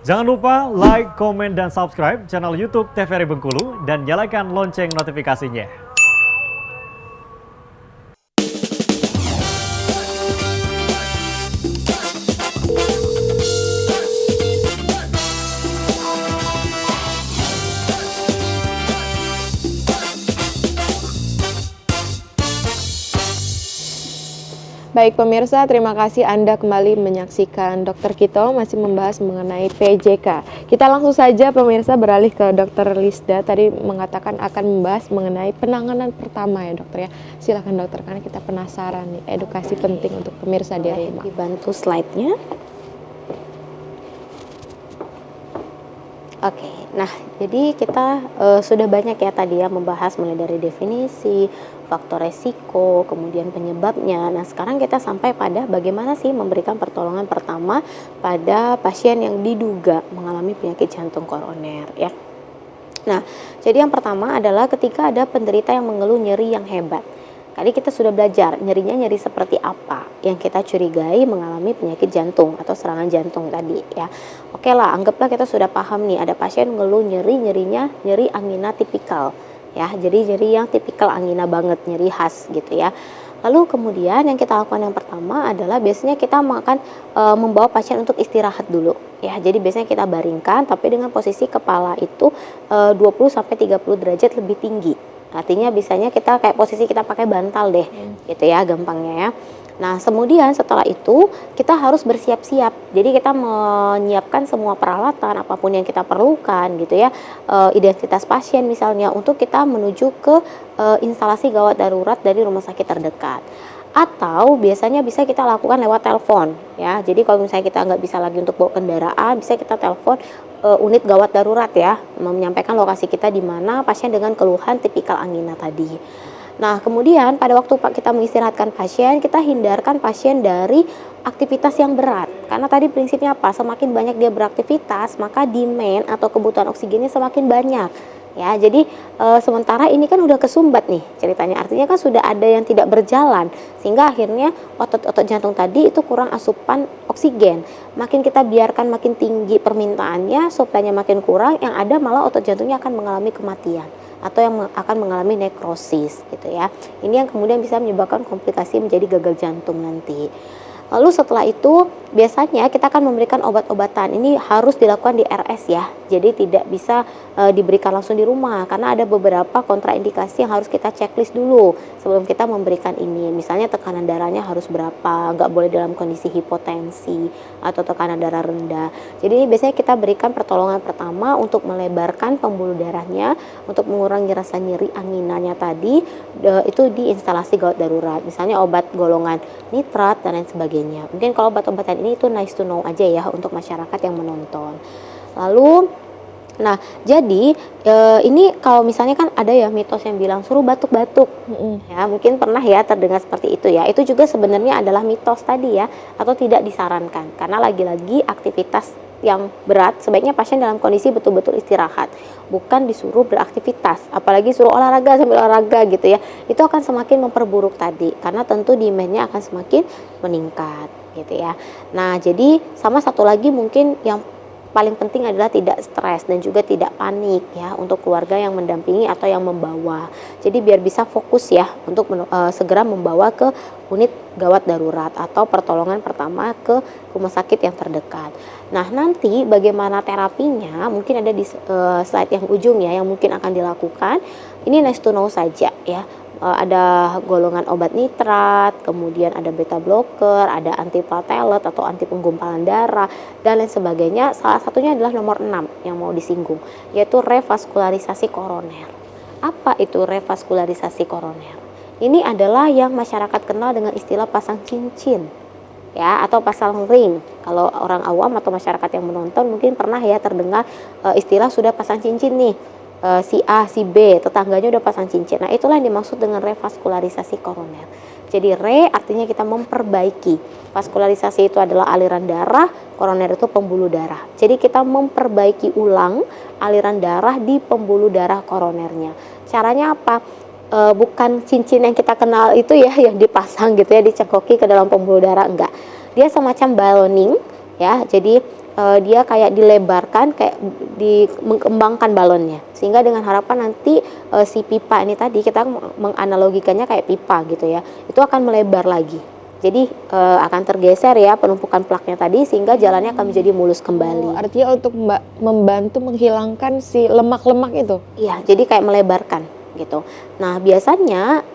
Jangan lupa like, komen, dan subscribe channel YouTube TVRI Bengkulu dan nyalakan lonceng notifikasinya. Baik pemirsa, terima kasih Anda kembali menyaksikan Dokter Kito masih membahas mengenai PJK. Kita langsung saja pemirsa beralih ke Dokter Lisda. Tadi mengatakan akan membahas mengenai penanganan pertama ya dokter ya. Silakan dokter, karena kita penasaran nih, edukasi penting untuk pemirsa di rumah. Dibantu slide-nya. Oke, nah jadi kita sudah banyak ya tadi ya membahas mulai dari definisi, faktor resiko, kemudian penyebabnya. Nah sekarang kita sampai pada bagaimana sih memberikan pertolongan pertama pada pasien yang diduga mengalami penyakit jantung koroner ya. Nah jadi yang pertama adalah ketika ada penderita yang mengeluh nyeri yang hebat. Tadi kita sudah belajar nyerinya nyeri seperti apa yang kita curigai mengalami penyakit jantung atau serangan jantung tadi ya. Oke lah, anggaplah kita sudah paham nih ada pasien ngeluh nyerinya nyeri angina tipikal ya. Jadi nyeri yang tipikal angina banget, nyeri khas gitu ya. Lalu kemudian yang kita lakukan yang pertama adalah biasanya kita akan membawa pasien untuk istirahat dulu ya. Jadi biasanya kita baringkan tapi dengan posisi kepala itu 20 sampai 30 derajat lebih tinggi. Artinya bisanya kita kayak posisi kita pakai bantal deh, gitu ya gampangnya ya. Nah kemudian setelah itu kita harus bersiap-siap. Jadi kita menyiapkan semua peralatan apapun yang kita perlukan gitu ya. Identitas pasien misalnya untuk kita menuju ke instalasi gawat darurat dari rumah sakit terdekat. Atau biasanya bisa kita lakukan lewat telepon ya. Jadi kalau misalnya kita nggak bisa lagi untuk bawa kendaraan, bisa kita telepon unit gawat darurat ya, menyampaikan lokasi kita di mana pasien dengan keluhan tipikal angina tadi. Nah kemudian pada waktu kita mengistirahatkan pasien, kita hindarkan pasien dari aktivitas yang berat. Karena tadi prinsipnya apa? Semakin banyak dia beraktivitas, maka demand atau kebutuhan oksigennya semakin banyak. Ya, jadi sementara ini kan udah kesumbat nih ceritanya, artinya kan sudah ada yang tidak berjalan sehingga akhirnya otot-otot jantung tadi itu kurang asupan oksigen. Makin kita biarkan makin tinggi permintaannya, suplainya makin kurang, yang ada malah otot jantungnya akan mengalami kematian atau yang akan mengalami nekrosis gitu ya. Ini yang kemudian bisa menyebabkan komplikasi menjadi gagal jantung nanti. Lalu setelah itu biasanya kita akan memberikan obat-obatan. Ini harus dilakukan di RS ya. Jadi tidak bisa diberikan langsung di rumah karena ada beberapa kontraindikasi yang harus kita checklist dulu sebelum kita memberikan ini. Misalnya tekanan darahnya harus berapa, nggak boleh dalam kondisi hipotensi atau tekanan darah rendah. Jadi ini biasanya kita berikan pertolongan pertama untuk melebarkan pembuluh darahnya, untuk mengurangi rasa nyeri anginanya tadi, itu di instalasi gawat darurat. Misalnya obat golongan nitrat dan lain sebagainya. Mungkin kalau obat-obatan ini itu nice to know aja ya untuk masyarakat yang menonton. Lalu nah, jadi ini kalau misalnya kan ada ya mitos yang bilang suruh batuk-batuk, ya mungkin pernah ya terdengar seperti itu ya. Itu juga sebenarnya adalah mitos tadi ya, atau tidak disarankan karena lagi-lagi aktivitas yang berat sebaiknya pasien dalam kondisi betul-betul istirahat, bukan disuruh beraktivitas, apalagi suruh olahraga sambil olahraga gitu ya. Itu akan semakin memperburuk tadi, karena tentu demand-nya akan semakin meningkat gitu ya. Nah, jadi sama satu lagi mungkin yang paling penting adalah tidak stres dan juga tidak panik ya untuk keluarga yang mendampingi atau yang membawa. Jadi biar bisa fokus ya untuk segera membawa ke unit gawat darurat atau pertolongan pertama ke rumah sakit yang terdekat. Nah nanti bagaimana terapinya mungkin ada di slide yang ujung ya yang mungkin akan dilakukan. Ini nice to know saja ya. Ada golongan obat nitrat, kemudian ada beta blocker, ada antiplatelet atau anti penggumpalan darah, dan lain sebagainya. Salah satunya adalah nomor 6 yang mau disinggung, yaitu revaskularisasi koroner. Apa itu revaskularisasi koroner? Ini adalah yang masyarakat kenal dengan istilah pasang cincin, ya, atau pasang ring. Kalau orang awam atau masyarakat yang menonton mungkin pernah ya terdengar istilah sudah pasang cincin nih. Si A, si B, tetangganya udah pasang cincin. Nah itulah yang dimaksud dengan revaskularisasi koroner. Jadi artinya kita memperbaiki. Vaskularisasi itu adalah aliran darah, koroner itu pembuluh darah. Jadi kita memperbaiki ulang aliran darah di pembuluh darah koronernya. Caranya apa? Bukan cincin yang kita kenal itu ya yang dipasang gitu ya, dicengkoki ke dalam pembuluh darah, enggak. Dia semacam balloning ya. Jadi dia kayak dilebarkan, kayak mengembangkan balonnya, sehingga dengan harapan nanti si pipa ini tadi, kita menganalogikannya kayak pipa gitu ya, itu akan melebar lagi. Jadi akan tergeser ya penumpukan plaknya tadi, sehingga jalannya akan menjadi mulus kembali. Artinya untuk membantu menghilangkan si lemak-lemak itu? Iya, jadi kayak melebarkan gitu. Nah biasanya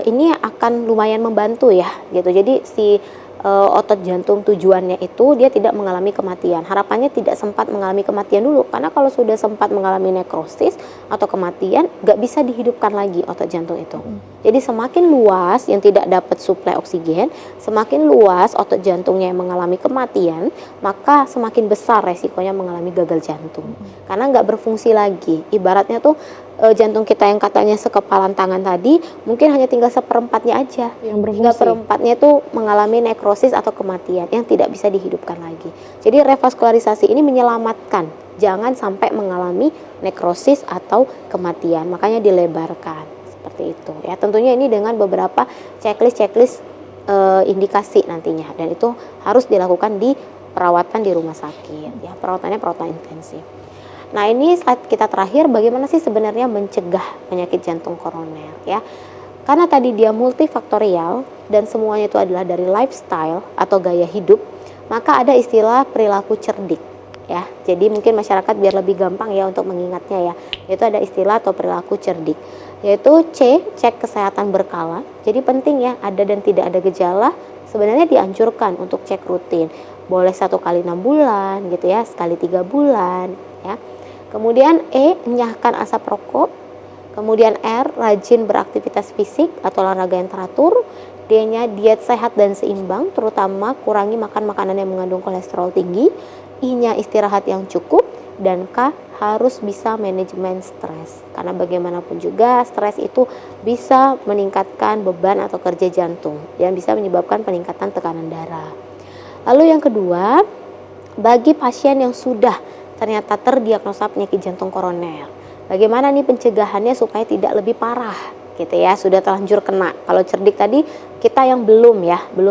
ini akan lumayan membantu ya gitu. Jadi si otot jantung tujuannya itu dia tidak mengalami kematian. Harapannya tidak sempat mengalami kematian dulu, karena kalau sudah sempat mengalami nekrosis atau kematian, nggak bisa dihidupkan lagi otot jantung itu. Jadi semakin luas yang tidak dapat suplai oksigen, semakin luas otot jantungnya yang mengalami kematian, maka semakin besar resikonya mengalami gagal jantung. Karena nggak berfungsi lagi. Ibaratnya tuh jantung kita yang katanya sekepalan tangan tadi, mungkin hanya tinggal seperempatnya aja. Yang berfungsi. Tinggal perempatnya itu mengalami nekrosis atau kematian yang tidak bisa dihidupkan lagi. Jadi revaskularisasi ini menyelamatkan, jangan sampai mengalami nekrosis atau kematian. Makanya dilebarkan seperti itu. Ya tentunya ini dengan beberapa checklist indikasi nantinya, dan itu harus dilakukan di perawatan di rumah sakit. Ya perawatannya perawatan intensif. Nah ini slide kita terakhir, bagaimana sih sebenarnya mencegah penyakit jantung koroner ya. Karena tadi dia multifaktorial dan semuanya itu adalah dari lifestyle atau gaya hidup, maka ada istilah perilaku cerdik ya. Jadi mungkin masyarakat biar lebih gampang ya untuk mengingatnya ya, yaitu ada istilah atau perilaku cerdik, yaitu C, cek kesehatan berkala. Jadi penting ya, ada dan tidak ada gejala sebenarnya dianjurkan untuk cek rutin, boleh 1 kali 6 bulan gitu ya, sekali 3 bulan ya. Kemudian E, enyahkan asap rokok. Kemudian R, rajin beraktivitas fisik atau olahraga yang teratur. D-nya diet sehat dan seimbang, terutama kurangi makan makanan yang mengandung kolesterol tinggi. I-nya istirahat yang cukup. Dan K, harus bisa manajemen stres. Karena bagaimanapun juga stres itu bisa meningkatkan beban atau kerja jantung dan bisa menyebabkan peningkatan tekanan darah. Lalu yang kedua, bagi pasien yang sudah ternyata terdiagnosa penyakit jantung koroner, bagaimana nih pencegahannya supaya tidak lebih parah gitu ya, sudah terlanjur kena. Kalau cerdik tadi kita yang belum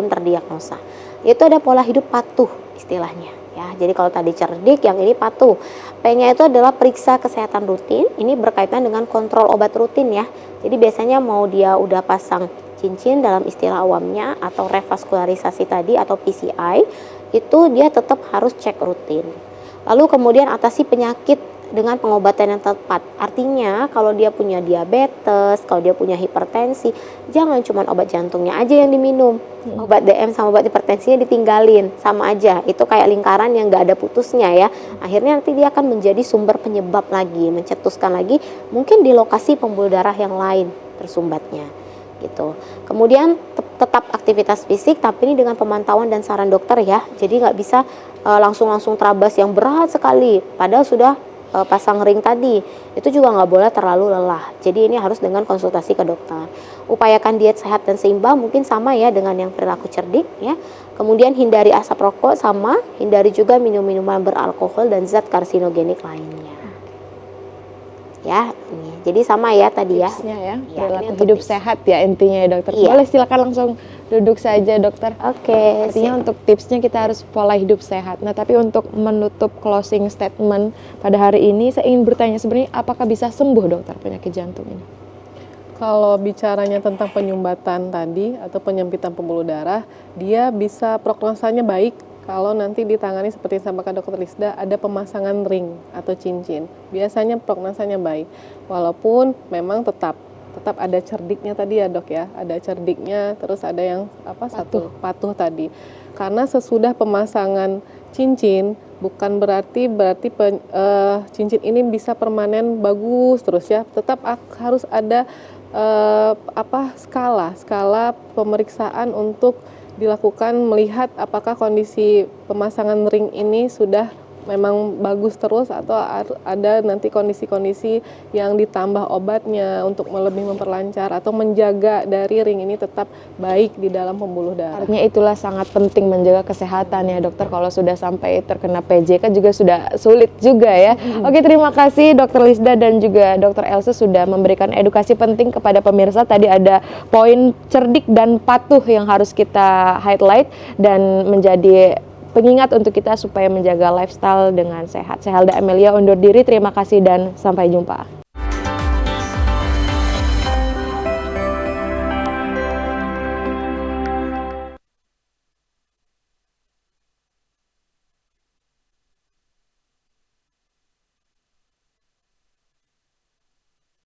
terdiagnosa, itu ada pola hidup patuh istilahnya ya. Jadi kalau tadi cerdik, yang ini patuh. P-nya itu adalah periksa kesehatan rutin, ini berkaitan dengan kontrol obat rutin ya. Jadi biasanya mau dia udah pasang cincin dalam istilah awamnya atau revaskularisasi tadi atau PCI, itu dia tetap harus cek rutin. Lalu kemudian atasi penyakit dengan pengobatan yang tepat. Artinya kalau dia punya diabetes, kalau dia punya hipertensi, jangan cuma obat jantungnya aja yang diminum. Obat DM sama obat hipertensinya ditinggalin, sama aja. Itu kayak lingkaran yang gak ada putusnya ya. Akhirnya nanti dia akan menjadi sumber penyebab lagi, mencetuskan lagi mungkin di lokasi pembuluh darah yang lain tersumbatnya gitu. Kemudian tetap aktivitas fisik, tapi ini dengan pemantauan dan saran dokter ya. Jadi nggak bisa langsung terabas yang berat sekali, padahal sudah pasang ring tadi. Itu juga nggak boleh terlalu lelah. Jadi ini harus dengan konsultasi ke dokter. Upayakan diet sehat dan seimbang, mungkin sama ya dengan yang perilaku cerdik ya. Kemudian hindari asap rokok, sama hindari juga minum-minuman beralkohol dan zat karsinogenik lainnya. Ya, ini. Jadi sama ya tadi ya. Tipsnya ya, Ya, perilaku ini hidup tips. sehat ya intinya ya dokter. Iya. Boleh silakan langsung duduk saja dokter. Oke, Artinya untuk tipsnya kita harus pola hidup sehat. Nah tapi untuk menutup closing statement pada hari ini, saya ingin bertanya sebenarnya apakah bisa sembuh dokter penyakit jantung ini? Kalau bicaranya tentang penyumbatan tadi atau penyempitan pembuluh darah, dia bisa prognosanya baik kalau nanti ditangani seperti yang disampaikan Dr. Lisda, ada pemasangan ring atau cincin. Biasanya prognosanya baik, walaupun memang tetap ada cerdiknya tadi ya dok ya, ada cerdiknya, terus ada yang patuh tadi. Karena sesudah pemasangan cincin bukan berarti cincin ini bisa permanen bagus terus ya, tetap harus ada skala pemeriksaan untuk dilakukan melihat apakah kondisi pemasangan ring ini sudah memang bagus terus atau ada nanti kondisi-kondisi yang ditambah obatnya untuk lebih memperlancar atau menjaga dari ring ini tetap baik di dalam pembuluh darah. Artinya itulah sangat penting menjaga kesehatan ya dokter. Kalau sudah sampai terkena PJK juga sudah sulit juga ya. Oke, terima kasih Dr. Lisda dan juga Dr. Elsa sudah memberikan edukasi penting kepada pemirsa. Tadi ada poin cerdik dan patuh yang harus kita highlight dan menjadi pengingat untuk kita supaya menjaga lifestyle dengan sehat. Saya Helda Amelia undur diri, terima kasih dan sampai jumpa.